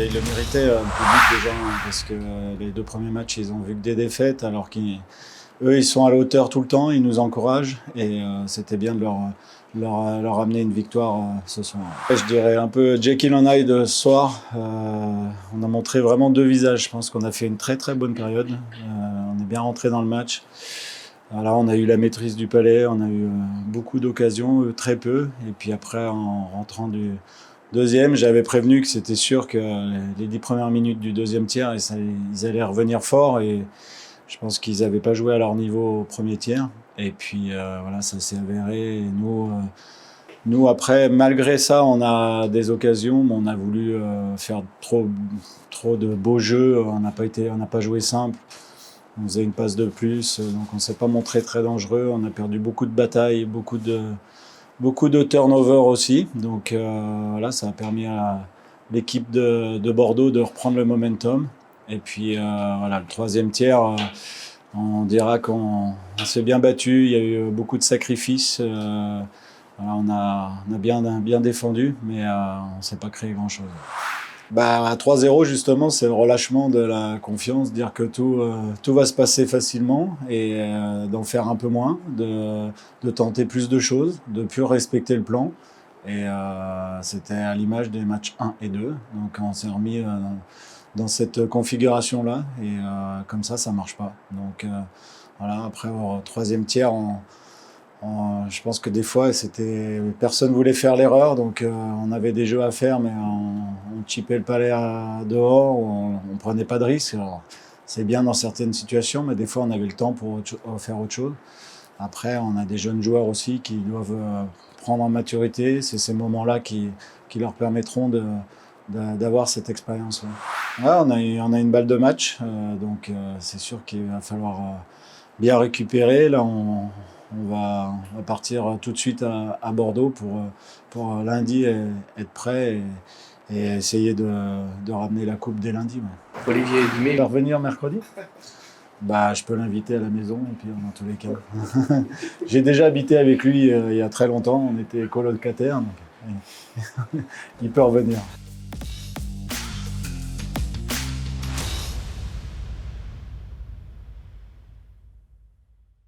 ils le méritaient, le public déjà, hein, parce que les 2 premiers matchs, ils ont vu que des défaites, alors qu'eux, ils sont à la hauteur tout le temps, ils nous encouragent, et c'était bien de leur amener une victoire ce soir. Je dirais un peu Jekyll and Hyde ce soir. On a montré vraiment 2 visages. Je pense qu'on a fait une très très bonne période. On est bien rentré dans le match. Là, on a eu la maîtrise du palais, on a eu beaucoup d'occasions, très peu. Et puis après, en rentrant du deuxième, j'avais prévenu que c'était sûr que les 10 premières minutes du deuxième tiers, ils allaient revenir fort. Et je pense qu'ils n'avaient pas joué à leur niveau au premier tiers. Et puis voilà, ça s'est avéré. Et nous, après, malgré ça, on a des occasions, mais on a voulu faire trop de beaux jeux. On n'a pas joué simple. On faisait une passe de plus, donc on ne s'est pas montré très dangereux. On a perdu beaucoup de batailles, beaucoup de turnover aussi. Donc voilà, ça a permis à l'équipe de Bordeaux de reprendre le momentum. Et puis voilà, le troisième tiers, on dira qu'on s'est bien battu. Il y a eu beaucoup de sacrifices. Voilà, on a bien défendu, mais on ne s'est pas créé grand-chose. À 3-0, justement, c'est le relâchement de la confiance, dire que tout va se passer facilement et d'en faire un peu moins, de tenter plus de choses, de plus respecter le plan. Et c'était à l'image des matchs 1 et 2. Donc on s'est remis dans cette configuration-là et comme ça ne marche pas. Donc voilà, après au troisième tiers, je pense que des fois, personne voulait faire l'erreur, donc on avait des jeux à faire, mais on chipait le palais dehors, on prenait pas de risques. Alors, c'est bien dans certaines situations, mais des fois, on avait le temps pour faire autre chose. Après, on a des jeunes joueurs aussi qui doivent prendre en maturité. C'est ces moments-là qui leur permettront d'avoir cette expérience. Ouais, on a une balle de match, donc c'est sûr qu'il va falloir bien récupérer. Là, on va partir tout de suite à Bordeaux pour lundi être prêt et essayer de ramener la coupe dès lundi. Ouais. Olivier Dumais. Il va revenir mercredi ? Je peux l'inviter à la maison, et puis dans tous les cas. J'ai déjà habité avec lui il y a très longtemps, on était colocataires, donc il peut revenir.